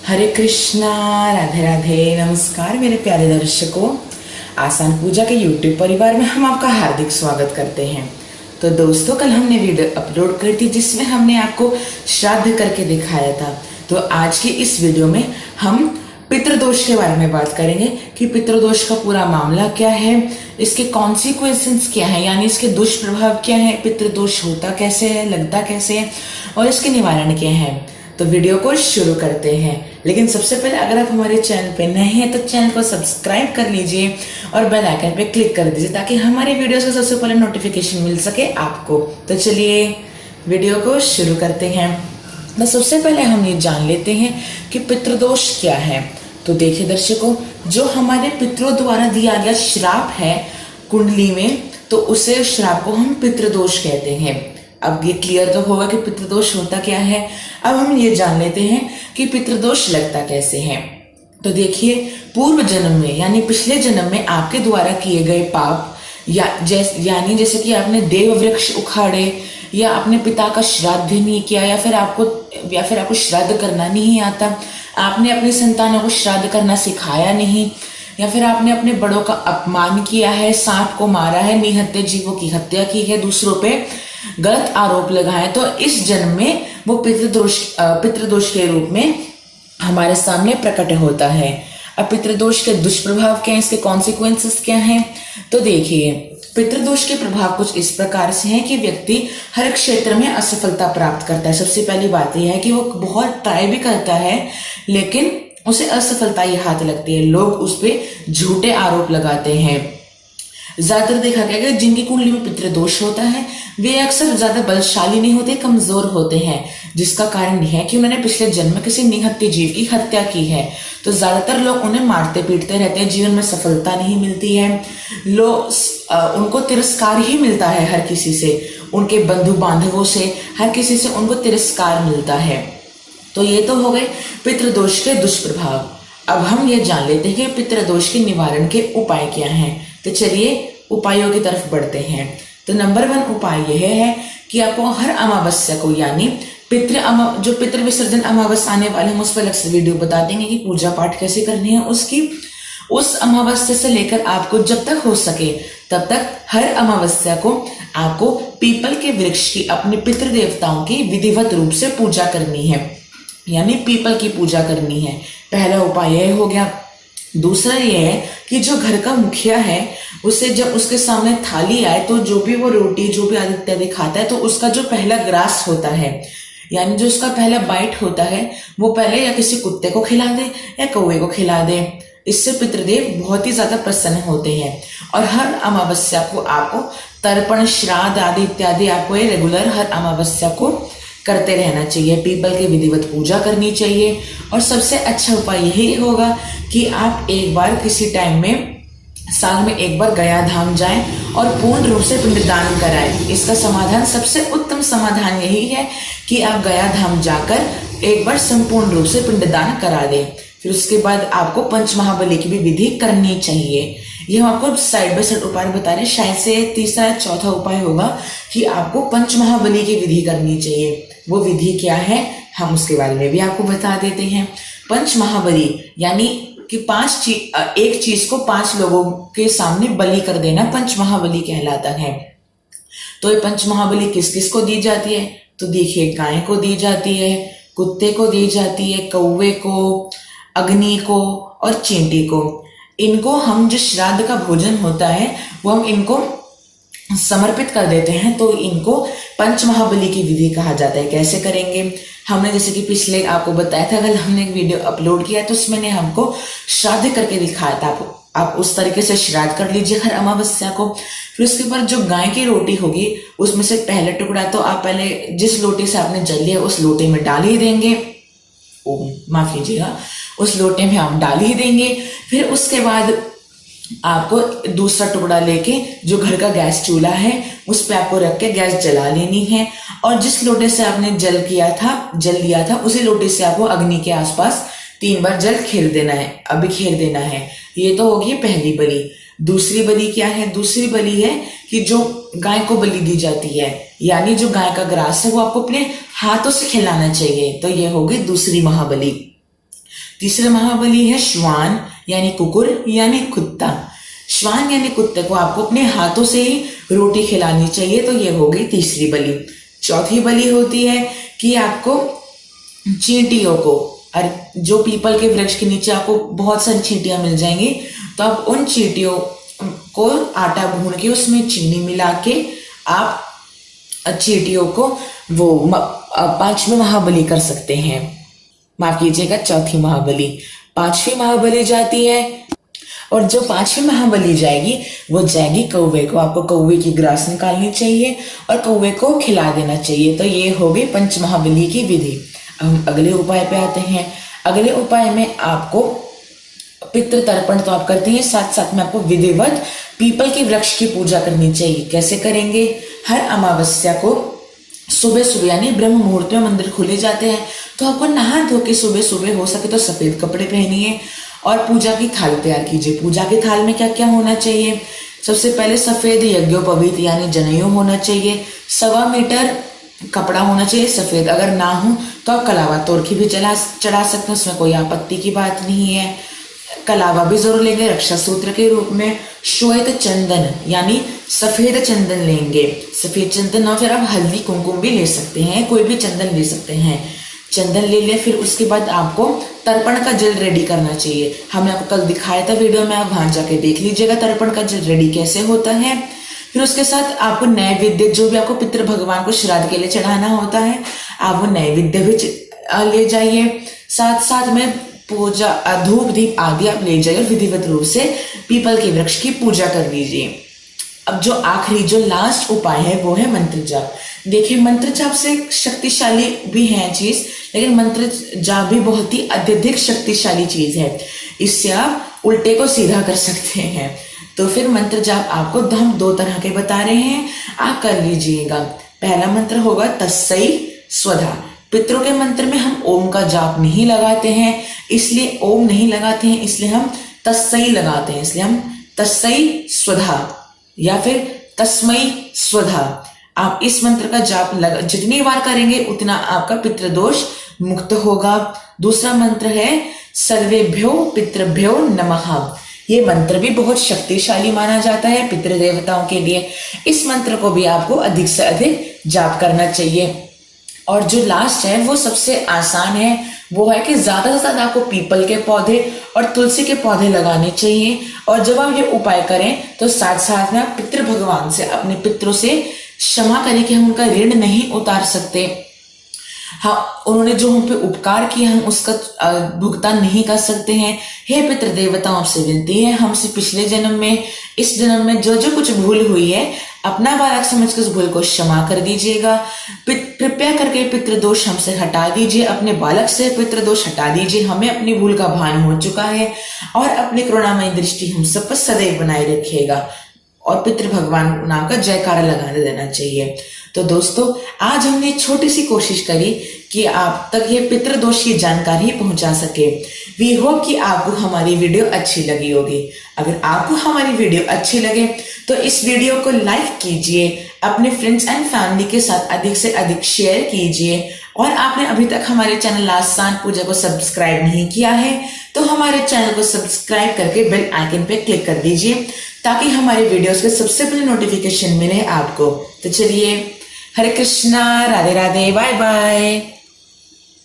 हरे कृष्णा, राधे राधे। नमस्कार मेरे प्यारे दर्शकों, आसान पूजा के YouTube परिवार में हम आपका हार्दिक स्वागत करते हैं। तो दोस्तों, कल हमने वीडियो अपलोड करी थी जिसमें हमने आपको श्राद्ध करके दिखाया था। तो आज की इस वीडियो में हम पितृदोष के बारे में बात करेंगे कि पितृदोष का पूरा मामला क्या है, इसके कॉन्सिक्वेंसेस क्या है, यानी इसके दुष्प्रभाव क्या है, पितृदोष होता कैसे है, लगता कैसे है और इसके निवारण क्या है। तो वीडियो को शुरू करते हैं। लेकिन सबसे पहले अगर आप हमारे चैनल पे नए हैं तो चैनल को सब्सक्राइब कर लीजिए और बेल आइकन पे क्लिक कर दीजिए ताकि हमारे वीडियोस का सबसे पहले नोटिफिकेशन मिल सके आपको। तो चलिए वीडियो को शुरू करते हैं। तो सबसे पहले हम ये जान लेते हैं कि पितृदोष क्या है। तो देखिए दर्शकों, जो हमारे पितरों द्वारा दिया गया श्राप है कुंडली में, तो उसे श्राप को हम पितृदोष कहते हैं। अब ये क्लियर तो होगा कि पितृदोष होता क्या है। अब हम ये जान लेते हैं कि पितृदोष लगता कैसे है। तो देखिए, पूर्व जन्म में यानी पिछले जन्म में आपके द्वारा किए गए पाप यानी जैसे कि आपने देव वृक्ष उखाड़े या अपने पिता का श्राद्ध नहीं किया या फिर आपको श्राद्ध करना नहीं आता, आपने अपनी संतानों को श्राद्ध करना सिखाया नहीं, या फिर आपने अपने बड़ों का अपमान किया है, सांप को मारा है, निहत्थे जीवों की हत्या की है, दूसरों पे गलत आरोप लगाए, तो इस जन्म में वो पितृदोष के रूप में हमारे सामने प्रकट होता है। अब पितृदोष के दुष्प्रभाव क्या है, इसके कॉन्सिक्वेंसेस क्या हैं। तो देखिए, पितृदोष के प्रभाव कुछ इस प्रकार से हैं कि व्यक्ति हर क्षेत्र में असफलता प्राप्त करता है। सबसे पहली बात यह है कि वो बहुत ट्राई भी करता है लेकिन उसे असफलता ही हाथ लगती है। लोग उस पर झूठे आरोप लगाते हैं। ज्यादातर देखा गया कि जिनकी कुंडली में पितृदोष होता है वे अक्सर ज्यादा बलशाली नहीं होते, कमजोर होते हैं, जिसका कारण यह है कि उन्होंने पिछले जन्म में किसी निहत्थे जीव की हत्या की है। तो ज्यादातर लोग उन्हें मारते पीटते रहते हैं, जीवन में सफलता नहीं मिलती है, उनको तिरस्कार ही मिलता है हर किसी से, उनके बंधु बांधवों से, हर किसी से उनको तिरस्कार मिलता है। तो ये तो हो गए पितृदोष के दुष्प्रभाव। अब हम ये जान लेते हैं कि पितृदोष के निवारण के उपाय क्या हैं। तो चलिए उपायों की तरफ बढ़ते हैं। तो नंबर 1 उपाय यह है कि आपको हर अमावस्या को, यानी जो पितृ विसर्जन अमावस्या आने वाले हम उस पर अलग से वीडियो बता देंगे कि पूजा पाठ कैसे करनी है उसकी। उस अमावस्या से लेकर आपको जब तक हो सके तब तक हर अमावस्या को आपको पीपल के वृक्ष की, अपने पितृ देवताओं की विधिवत रूप से पूजा करनी है, यानी पीपल की पूजा करनी है। पहला उपाय यह हो गया। दूसरा यह है कि जो घर का मुखिया है उसे जब उसके सामने थाली आए तो जो भी वो रोटी जो भी आदि इत्यादि खाता है तो उसका जो पहला ग्रास होता है, यानी जो उसका पहला बाइट होता है, वो पहले या किसी कुत्ते को खिला दे या कौवे को खिला दे। इससे पितृदेव बहुत ही ज्यादा प्रसन्न होते हैं। और हर अमावस्या को आपको तर्पण, श्राद्ध आदि इत्यादि आपको ये रेगुलर हर अमावस्या को करते रहना चाहिए। पीपल की विधिवत पूजा करनी चाहिए। और सबसे अच्छा उपाय यही होगा कि आप एक बार किसी टाइम में साल में एक बार गया धाम जाएं और पूर्ण रूप से पिंडदान कराएं। इसका समाधान, सबसे उत्तम समाधान यही है कि आप गया धाम जाकर एक बार संपूर्ण रूप से पिंडदान करा दें। फिर उसके बाद आपको पंचमहाबली की भी विधि करनी चाहिए। ये हम आपको साइड बाय साइड उपाय बता रहे हैं। शायद से तीसरा या चौथा उपाय होगा कि आपको पंचमहाबली की विधि करनी चाहिए। वो विधि क्या है हम उसके बारे में भी आपको बता देते हैं। पंचमहाबली यानी कि एक चीज को 5 लोगों के सामने बलि कर देना पंचमहाबली कहलाता है। तो ये पंचमहाबली किस किस को दी जाती है? तो देखिए, गाय को दी जाती है, कुत्ते को दी जाती है, कौवे को, अग्नि को और चींटी को। इनको हम जो श्राद्ध का भोजन होता है वो हम इनको समर्पित कर देते हैं। तो इनको पंचमहाबली की विधि कहा जाता है। कैसे करेंगे? हमने जैसे कि पिछले आपको बताया था, कल हमने एक वीडियो अपलोड किया तो उसमें हमको श्राद्ध करके दिखाया था। आप उस तरीके से श्राद्ध कर लीजिए हर अमावस्या को। फिर उसके बाद जो गाय की रोटी होगी उसमें से पहला टुकड़ा तो आप पहले जिस लोटे से आपने जल लिया उस लोटे में डाल ही देंगे। माफ कीजिएगा, उस लोटे में आप डाल ही देंगे। फिर उसके बाद आपको दूसरा टुकड़ा लेके जो घर का गैस चूल्हा है उस पे आपको रख के गैस जला लेनी है। और जिस लोटे से आपने जल लिया था उसी लोटे से आपको अग्नि के आसपास 3 बार जल खेर देना है, बिखेर देना है। ये तो होगी पहली बलि। दूसरी बलि क्या है? दूसरी बलि है कि जो गाय को बलि दी जाती है, यानी जो गाय का ग्रास है वो आपको अपने हाथों से खिलाना चाहिए। तो ये होगी दूसरी महाबली। तीसरा महाबली है श्वान यानी कुकुर यानी कुत्ता। श्वान यानी कुत्ते को आपको अपने हाथों से ही रोटी खिलानी चाहिए, तो ये होगी तीसरी बलि। चौथी बलि होती है कि आपको चींटियों को, और जो पीपल के वृक्ष के नीचे आपको बहुत सारी चींटियां मिल जाएंगी, तो आप उन चींटियों को आटा भून के उसमें चीनी मिला के आप चींटियों को वो पांचवी महाबली कर सकते हैं। माफ कीजिएगा, चौथी महाबली। पांचवी महाबली जाती है, और जो पांचवी महाबली जाएगी वो जाएगी कौवे को। आपको कौवे की ग्रास निकालनी चाहिए और कौवे को खिला देना चाहिए। तो ये हो गई पंच महाबली की विधि। अब हम अगले उपाय पे आते हैं। अगले उपाय में आपको पितृ तर्पण तो आप करते हैं, साथ साथ में आपको विधिवत पीपल के वृक्ष की पूजा करनी चाहिए। कैसे करेंगे? हर अमावस्या को सुबह सुबह यानी ब्रह्म मुहूर्त में मंदिर खुले जाते हैं, तो आपको नहा धो के सुबह सुबह हो सके तो सफेद कपड़े पहनिए और पूजा की थाल तैयार कीजिए। पूजा की थाल में क्या क्या होना चाहिए? सबसे पहले सफेद यज्ञोपवीत यानी जनेऊ होना चाहिए। 1.25 मीटर कपड़ा होना चाहिए सफेद। अगर ना हो तो आप कलावा तोड़ के भी चढ़ा सकते हैं, उसमें कोई आपत्ति की बात नहीं है। कलावा भी जरूर लेंगे रक्षा सूत्र के रूप में। श्वेत चंदन यानी सफेद चंदन लेंगे। सफेद चंदन और फिर आप हल्दी कुमकुम भी ले सकते हैं, कोई भी चंदन ले सकते हैं। चंदन ले लिया, फिर उसके बाद आपको तर्पण का जल रेडी करना चाहिए। हमने आपको कल दिखाया था वीडियो में, आप वहां जाके देख लीजिएगा तर्पण का जल रेडी कैसे होता है। फिर उसके साथ आपको नैवेद्य, जो भी आपको पितृ भगवान को श्राद्ध के लिए चढ़ाना होता है, आप वो नैवेद्य भी ले जाइए। साथ साथ में पूजा धूप दीप आदि आप ले जाइए और विधिवत रूप से पीपल के वृक्ष की पूजा कर लीजिए। अब जो आखिरी जो लास्ट उपाय है वो है मंत्र जाप। देखिए, मंत्र जाप से शक्तिशाली भी है चीज, लेकिन मंत्र जाप भी बहुत ही अत्यधिक शक्तिशाली चीज है। इससे आप उल्टे को सीधा कर सकते हैं। तो फिर मंत्र जाप आपको हम 2 तरह के बता रहे हैं, आप कर लीजिएगा। पहला मंत्र होगा तस्सै स्वधा। पितरों के मंत्र में हम ओम का जाप नहीं लगाते हैं, इसलिए ओम नहीं लगाते हैं, इसलिए हम तस्सै लगाते हैं। इसलिए हम तस्सै स्वधा या फिर तस्मै स्वधा। आप इस मंत्र का जाप जितनी बार करेंगे उतना आपका पितृदोष मुक्त होगा। दूसरा मंत्र है सर्वेभ्यो पितृभ्यो नमः। ये मंत्र भी बहुत शक्तिशाली माना जाता है पितृ देवताओं के लिए। इस मंत्र को भी आपको अधिक से अधिक जाप करना चाहिए। और जो लास्ट है वो सबसे आसान है, वो है कि ज्यादा से ज्यादा आपको पीपल के पौधे और तुलसी के पौधे लगाने चाहिए। और जब आप ये उपाय करें तो साथ साथ में आप पितृ भगवान से, अपने पितरों से क्षमा करें कि हम उनका ऋण नहीं उतार सकते। हाँ, उन्होंने जो हम पे उपकार किया हम उसका भुगतान नहीं कर सकते हैं। हे पितृ देवताओं, आपसे विनती है, हमसे पिछले जन्म में, इस जन्म में जो जो कुछ भूल हुई है, अपना बालक समझ कर उस भूल को क्षमा कर दीजिएगा। कृपया करके पितृदोष हमसे हटा दीजिए, अपने बालक से पितृदोष हटा दीजिए। हमें अपनी भूल का भान हो चुका है और अपनी करुणामयी दृष्टि हम सब पर सदैव बनाए रखिएगा। और पितृ भगवान नाम का जयकारा लगाने देना चाहिए। तो दोस्तों, आज हमने छोटी सी कोशिश करी कि आप तक ये पितृदोष की जानकारी पहुंचा सके। वी होप कि आपको हमारी वीडियो अच्छी लगी होगी। अगर आपको हमारी वीडियो अच्छी लगे तो इस वीडियो को लाइक कीजिए, अपने फ्रेंड्स एंड फैमिली के साथ अधिक से अधिक शेयर कीजिए। और आपने अभी तक हमारे चैनल आसान पूजा को सब्सक्राइब नहीं किया है तो हमारे चैनल को सब्सक्राइब करके बेल आइकन पे क्लिक कर दीजिए, ताकि हमारे वीडियोस के सबसे पहले नोटिफिकेशन मिले आपको। तो चलिए, हरे कृष्णा, राधे राधे, बाय बाय।